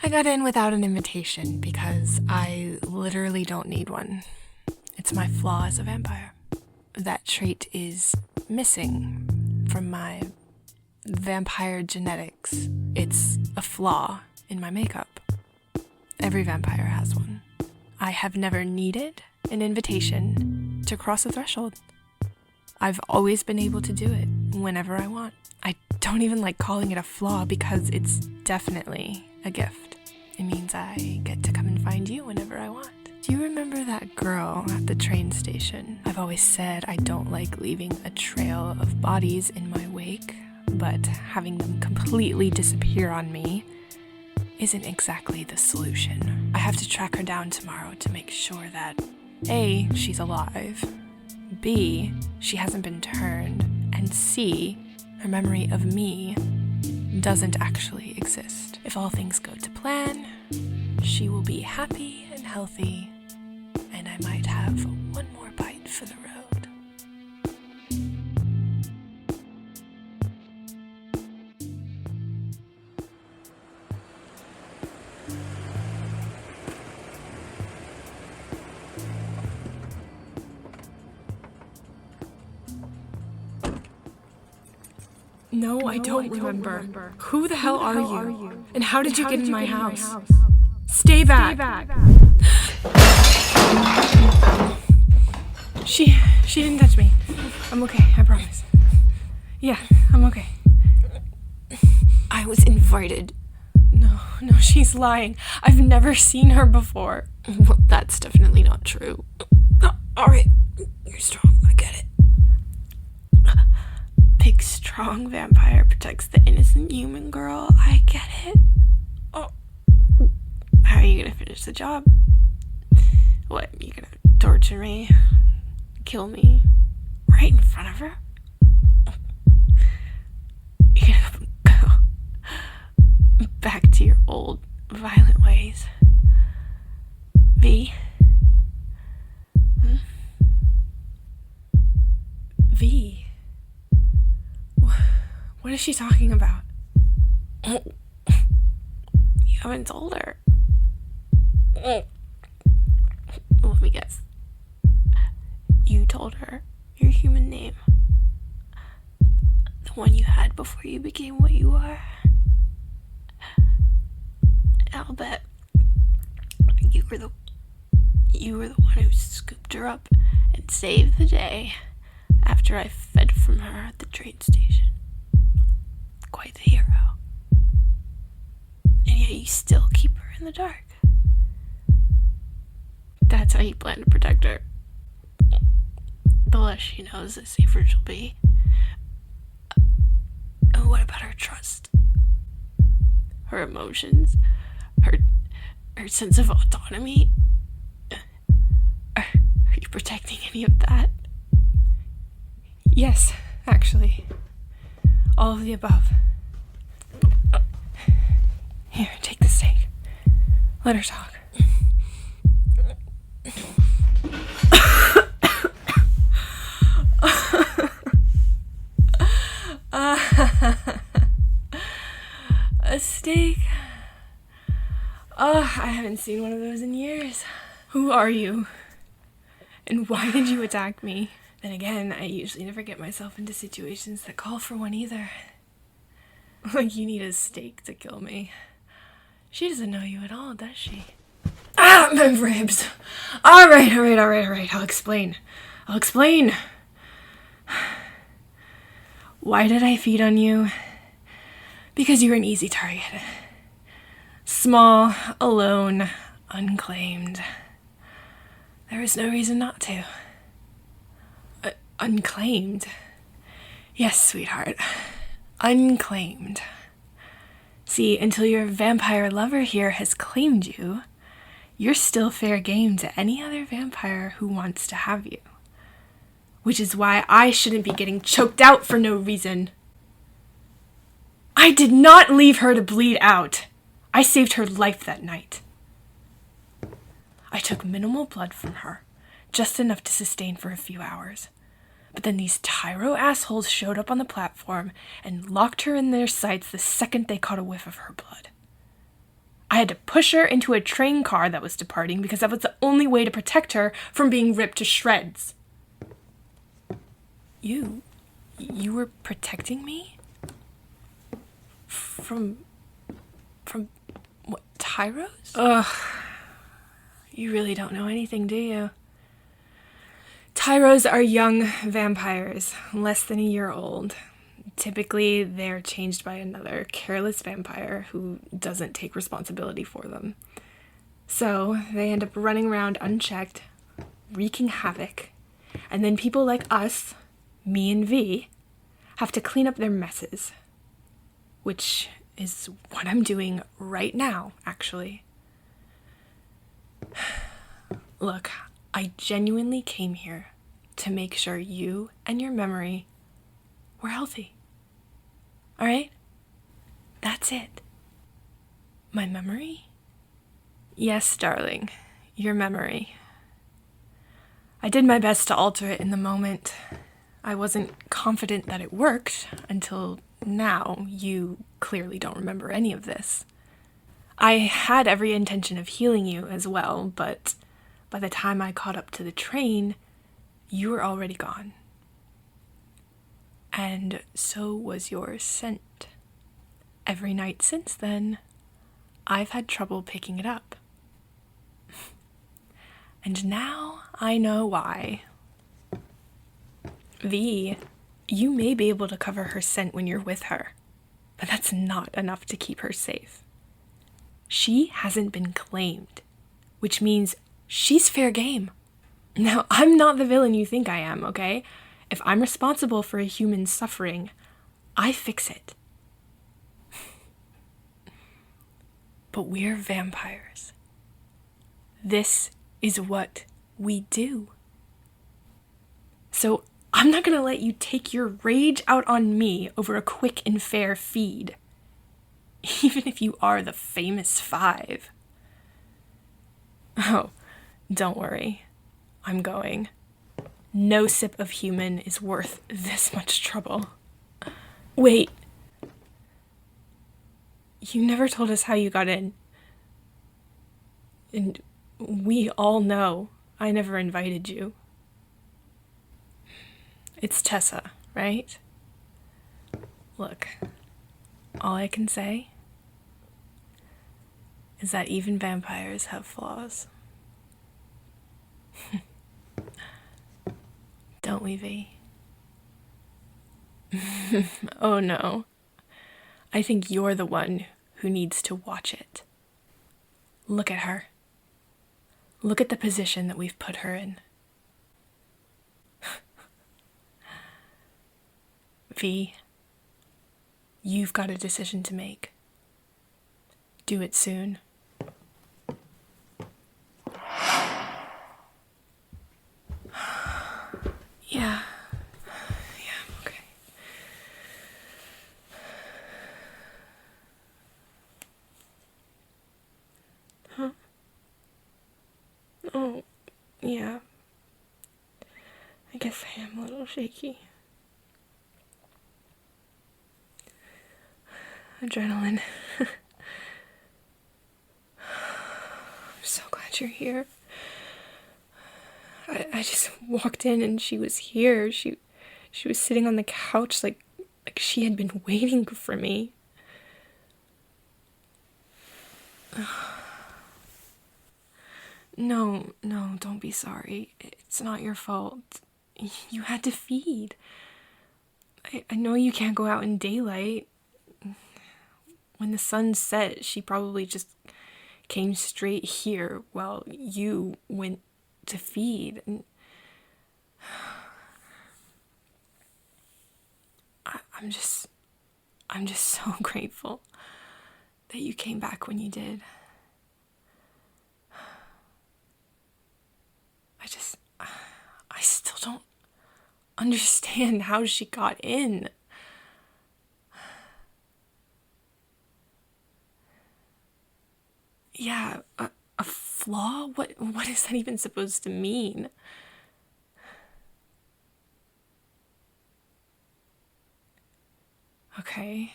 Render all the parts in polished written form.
I got in without an invitation because I literally don't need one. It's my flaw as a vampire. That trait is missing from my vampire genetics. It's a flaw in my makeup. Every vampire has one. I have never needed an invitation to cross a threshold. I've always been able to do it whenever I want. I don't even like calling it a flaw because it's definitely a gift. It means I get to come and find you whenever I want. Do you remember that girl at the train station? I've always said I don't like leaving a trail of bodies in my wake, but having them completely disappear on me isn't exactly the solution. I have to track her down tomorrow to make sure that A, she's alive, B, she hasn't been turned, and C, her memory of me doesn't actually exist. If all things go to plan, she will be happy and healthy, and I might have one more bite for the road. No, I don't remember. Who the hell are you? And how did you get in my house? Stay back! She didn't touch me. I'm okay, I promise. Yeah, I'm okay. I was invited. No, she's lying. I've never seen her before. Well, that's definitely not true. Alright, you're strong, I get it. Big, strong vampire protects the innocent human girl. I get it. Oh. How are you gonna finish the job? What, you gonna torture me? Kill me? Right in front of her? You're gonna go back to your old, violent ways? V? V? What is she talking about? You haven't told her. Let me guess. You told her your human name. The one you had before you became what you are. I'll bet you were the one who scooped her up and saved the day after I fed from her at the train station. Quite the hero. And yet you still keep her in the dark. That's how you plan to protect her. The less she knows, the safer she'll be. And what about her trust? Her emotions? Her sense of autonomy? Are you protecting any of that? Yes, actually. All of the above. Here, take the steak. Let her talk. A steak? I haven't seen one of those in years. Who are you? And why did you attack me? Then again, I usually never get myself into situations that call for one either. Like you need a steak to kill me. She doesn't know you at all, does she? Ah, my ribs! Alright, I'll explain. Why did I feed on you? Because you're an easy target. Small, alone, unclaimed. There was no reason not to. Unclaimed? Yes, sweetheart. Unclaimed. See, until your vampire lover here has claimed you, you're still fair game to any other vampire who wants to have you. Which is why I shouldn't be getting choked out for no reason. I did not leave her to bleed out. I saved her life that night. I took minimal blood from her, just enough to sustain for a few hours. But then these tyro assholes showed up on the platform and locked her in their sights the second they caught a whiff of her blood. I had to push her into a train car that was departing because that was the only way to protect her from being ripped to shreds. You were protecting me? From what, Tyros? Ugh. You really don't know anything, do you? Tyros are young vampires, less than a year old. Typically, they're changed by another careless vampire who doesn't take responsibility for them. So, they end up running around unchecked, wreaking havoc, and then people like us, me and V, have to clean up their messes. Which is what I'm doing right now, actually. Look, I genuinely came here to make sure you and your memory were healthy. Alright? That's it. My memory? Yes, darling, your memory. I did my best to alter it in the moment. I wasn't confident that it worked until now. You clearly don't remember any of this. I had every intention of healing you as well, but by the time I caught up to the train, you were already gone. And so was your scent. Every night since then, I've had trouble picking it up. And now I know why. V, you may be able to cover her scent when you're with her, but that's not enough to keep her safe. She hasn't been claimed, which means she's fair game. Now, I'm not the villain you think I am, okay? If I'm responsible for a human's suffering, I fix it. But we're vampires. This is what we do. So I'm not gonna let you take your rage out on me over a quick and fair feed. Even if you are the famous 5. Oh, don't worry. I'm going. No sip of human is worth this much trouble. Wait. You never told us how you got in. And we all know I never invited you. It's Tessa, right? Look, all I can say is that even vampires have flaws. Don't we, V? Oh no. I think you're the one who needs to watch it. Look at her. Look at the position that we've put her in. V, you've got a decision to make. Do it soon. Yeah. Yeah, okay. Huh? Oh, yeah. I guess I am a little shaky. Adrenaline. I'm so glad you're here. I just walked in and she was here. She was sitting on the couch like she had been waiting for me. No, don't be sorry. It's not your fault. You had to feed. I know you can't go out in daylight. When the sun set, she probably just came straight here while you went to feed. And I'm just so grateful that you came back when you did. I still don't understand how she got in. Yeah, a flaw? What is that even supposed to mean? Okay.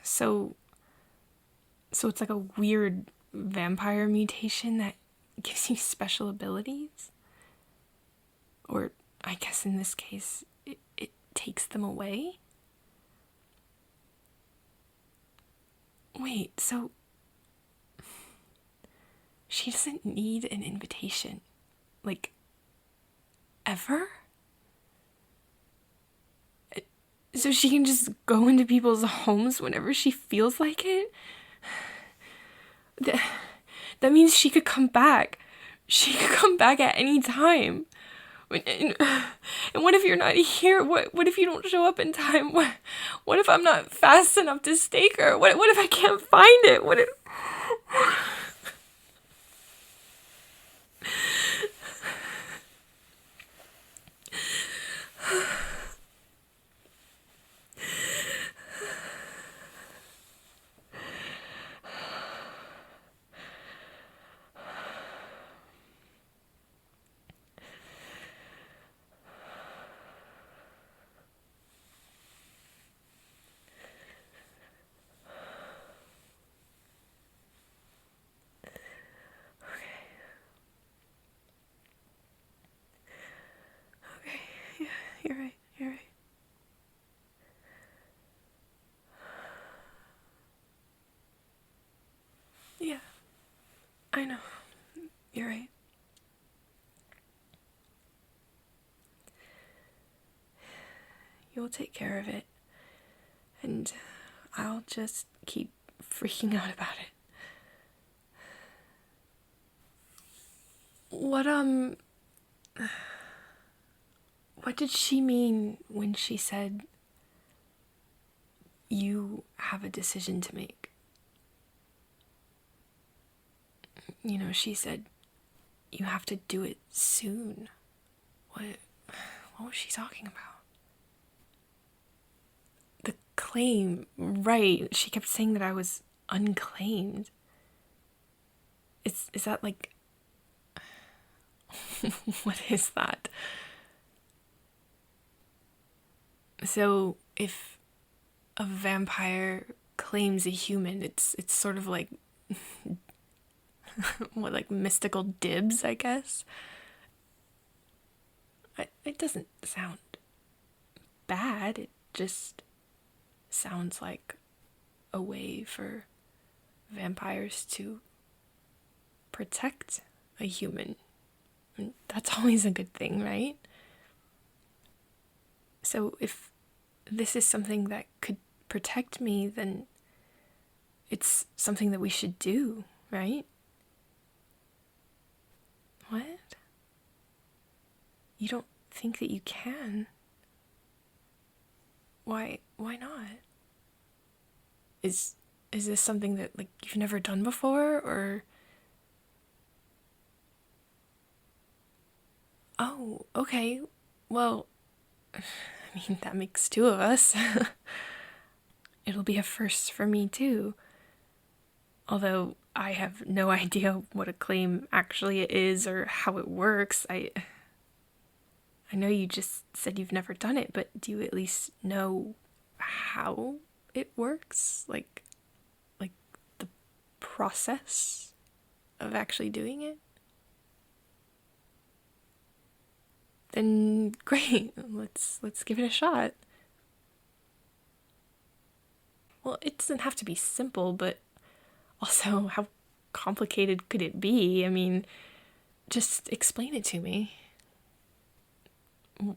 So it's like a weird vampire mutation that gives you special abilities? Or I guess in this case, it takes them away? Wait, so she doesn't need an invitation, like, ever? So she can just go into people's homes whenever she feels like it? That means she could come back. She could come back at any time. And what if you're not here? What if you don't show up in time? What if I'm not fast enough to stake her? What if I can't find it? What if... Yeah, you're right. You're right. Yeah, I know. You're right. You'll take care of it. And I'll just keep freaking out about it. What did she mean when she said you have a decision to make? You know, she said you have to do it soon. What was she talking about? The claim, right. She kept saying that I was unclaimed. Is that like... What is that? So if a vampire claims a human, it's sort of like what, like mystical dibs, I guess. It doesn't sound bad. It just sounds like a way for vampires to protect a human. And that's always a good thing, right? So if this is something that could protect me, then it's something that we should do, right? What? You don't think that you can? Why not? Is this something that, like, you've never done before, or... Oh, okay. Well, I mean, that makes two of us. It'll be a first for me, too. Although I have no idea what a claim actually is or how it works. I know you just said you've never done it, but do you at least know how it works? Like the process of actually doing it? Then great, let's give it a shot. Well, it doesn't have to be simple, but also, how complicated could it be? I mean, just explain it to me.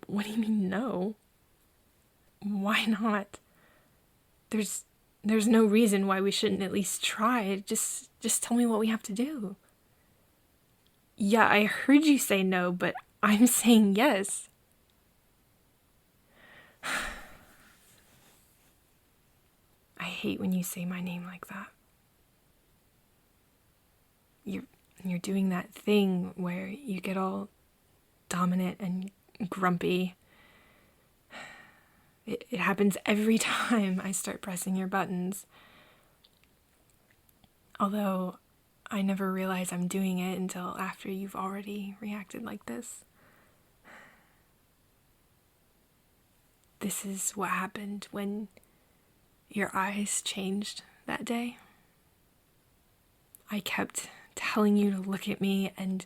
What do you mean, no? Why not? There's no reason why we shouldn't at least try. Just tell me what we have to do. Yeah, I heard you say no, but I'm saying yes. I hate when you say my name like that. You're doing that thing where you get all dominant and grumpy. It happens every time I start pressing your buttons. Although I never realize I'm doing it until after you've already reacted like this. This is what happened when your eyes changed that day. I kept telling you to look at me, and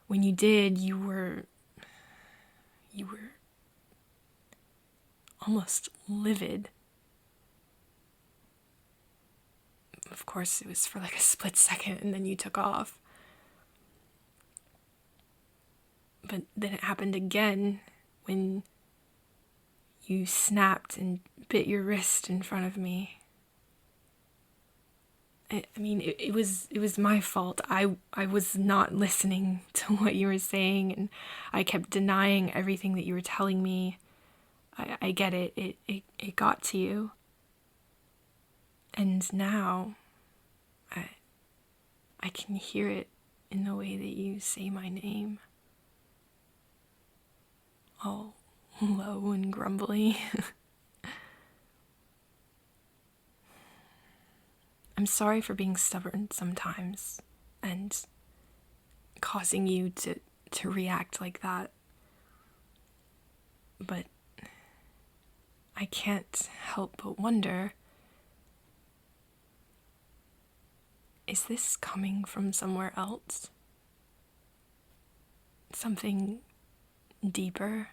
when you did, you were almost livid. Of course, it was for like a split second, and then you took off. But then it happened again when you snapped and bit your wrist in front of me. It was my fault. I was not listening to what you were saying, and I kept denying everything that you were telling me. I get it. It got to you. And now I can hear it in the way that you say my name. All low and grumbly. I'm sorry for being stubborn sometimes and causing you to react like that. But I can't help but wonder, is this coming from somewhere else? Something deeper?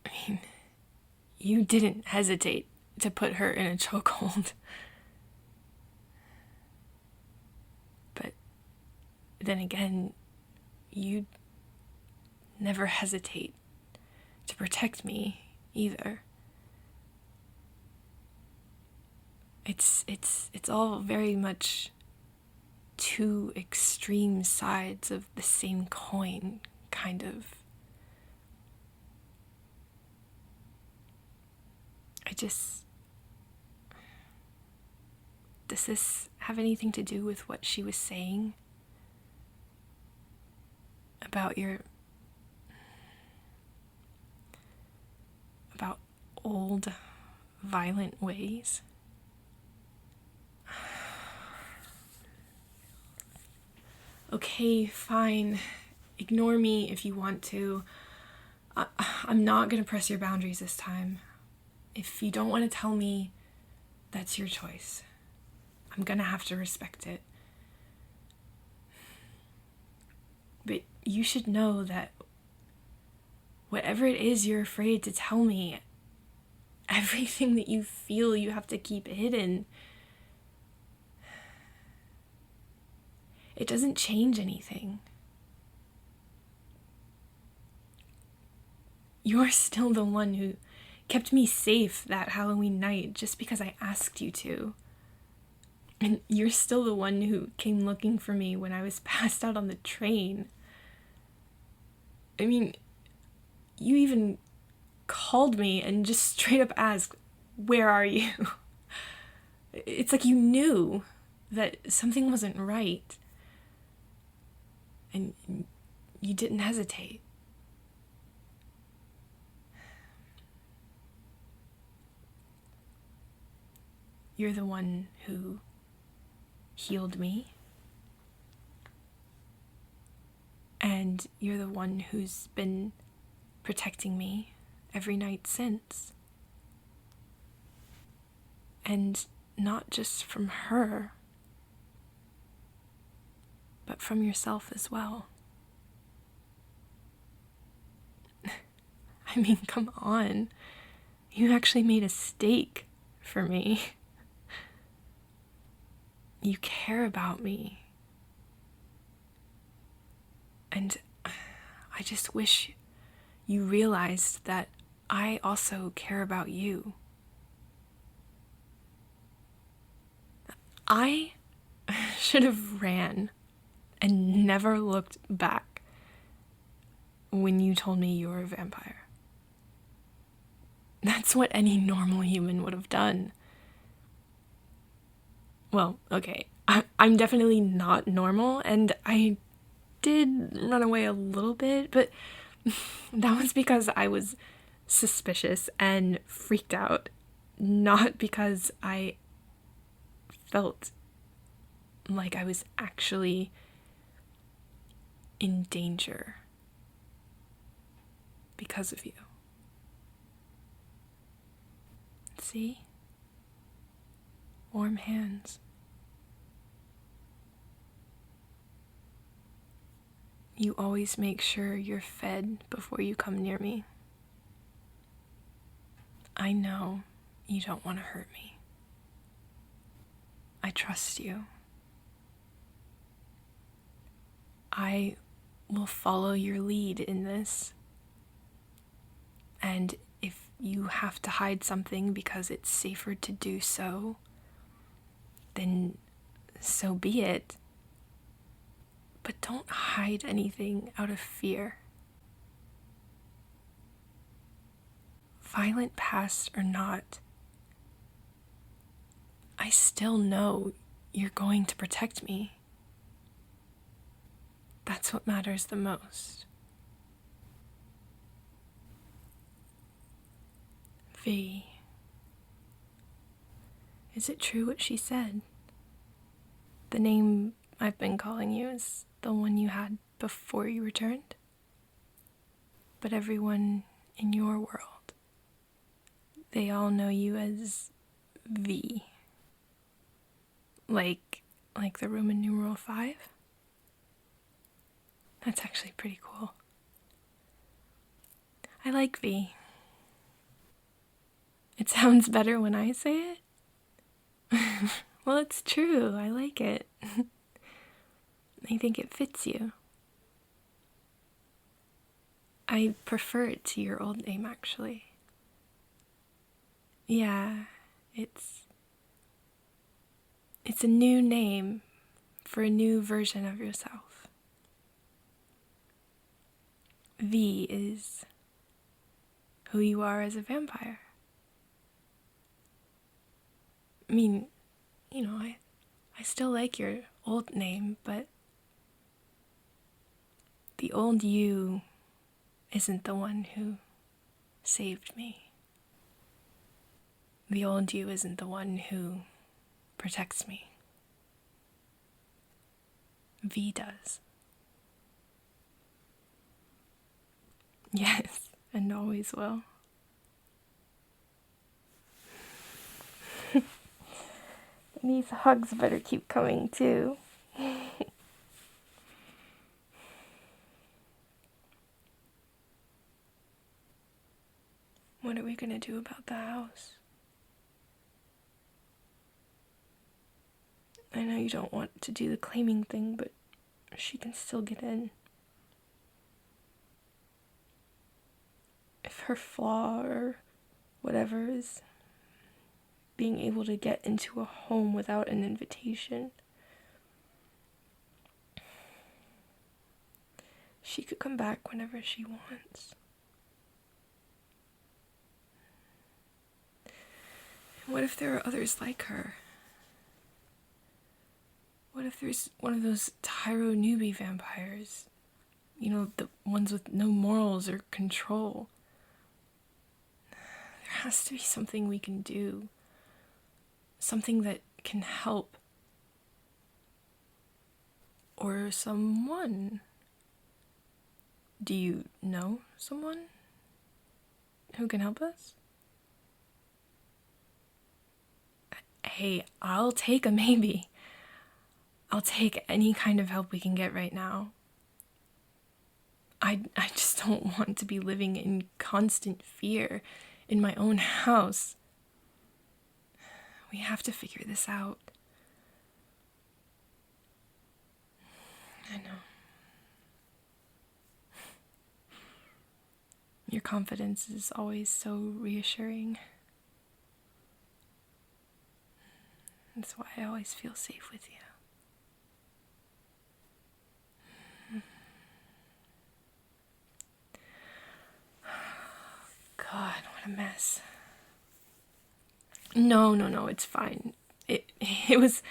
I mean, you didn't hesitate to put her in a chokehold. But then again, you never hesitate to protect me either. It's all very much two extreme sides of the same coin, kind of. Does this have anything to do with what she was saying about about old, violent ways? Okay, fine. Ignore me if you want to. I'm not gonna press your boundaries this time. If you don't want to tell me, that's your choice. I'm gonna have to respect it. But you should know that whatever it is you're afraid to tell me, everything that you feel you have to keep hidden, it doesn't change anything. You're still the one who kept me safe that Halloween night just because I asked you to. And you're still the one who came looking for me when I was passed out on the train. I mean, you even called me and just straight up asked, "Where are you?" It's like you knew that something wasn't right. And you didn't hesitate. You're the one who healed me. And you're the one who's been protecting me every night since. And not just from her, but from yourself as well. I mean, come on. You actually made a steak for me. You care about me. And I just wish you realized that I also care about you. I should have ran and never looked back when you told me you were a vampire. That's what any normal human would have done. Well, okay, I'm definitely not normal, and I did run away a little bit, but that was because I was suspicious and freaked out, not because I felt like I was actually in danger because of you. See? Warm hands. You always make sure you're fed before you come near me. I know you don't want to hurt me. I trust you. I will follow your lead in this. And if you have to hide something because it's safer to do so, then so be it. But don't hide anything out of fear. Violent past or not, I still know you're going to protect me. That's what matters the most. V. Is it true what she said? The name I've been calling you is the one you had before you returned? But everyone in your world, they all know you as V. Like the Roman numeral 5? That's actually pretty cool. I like V. It sounds better when I say it. Well, it's true. I like it. I think it fits you. I prefer it to your old name, actually. Yeah, it's a new name for a new version of yourself. V is who you are as a vampire. I mean, I still like your old name, but the old you isn't the one who saved me. The old you isn't the one who protects me. V does. Yes, and always will. These hugs better keep coming too. What are we gonna do about the house? I know you don't want to do the claiming thing, but she can still get in. If her flaw or whatever is being able to get into a home without an invitation, she could come back whenever she wants. And what if there are others like her? What if there's one of those tyro newbie vampires? The ones with no morals or control. There has to be something we can do. Something that can help. Or someone. Do you know someone who can help us? Hey, I'll take a maybe. I'll take any kind of help we can get right now. I just don't want to be living in constant fear in my own house. We have to figure this out. I know. Your confidence is always so reassuring. That's why I always feel safe with you. God, what a mess. No, it's fine. It was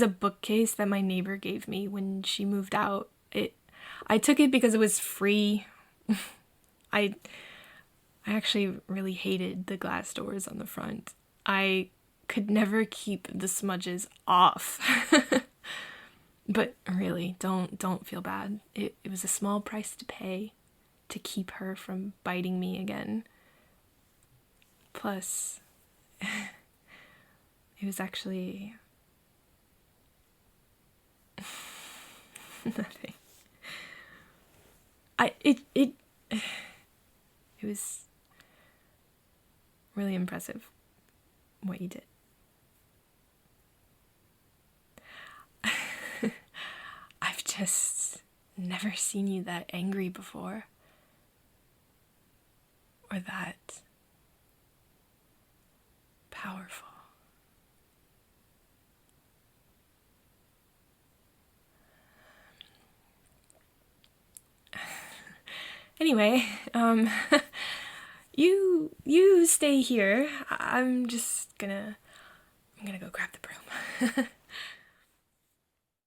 a bookcase that my neighbor gave me when she moved out. I took it because it was free. I actually really hated the glass doors on the front. I could never keep the smudges off. But really, don't feel bad. It was a small price to pay to keep her from biting me again. Plus, It was actually nothing. It was really impressive what you did. I've just never seen you that angry before. Or that powerful. Anyway, you stay here. I'm gonna go grab the broom.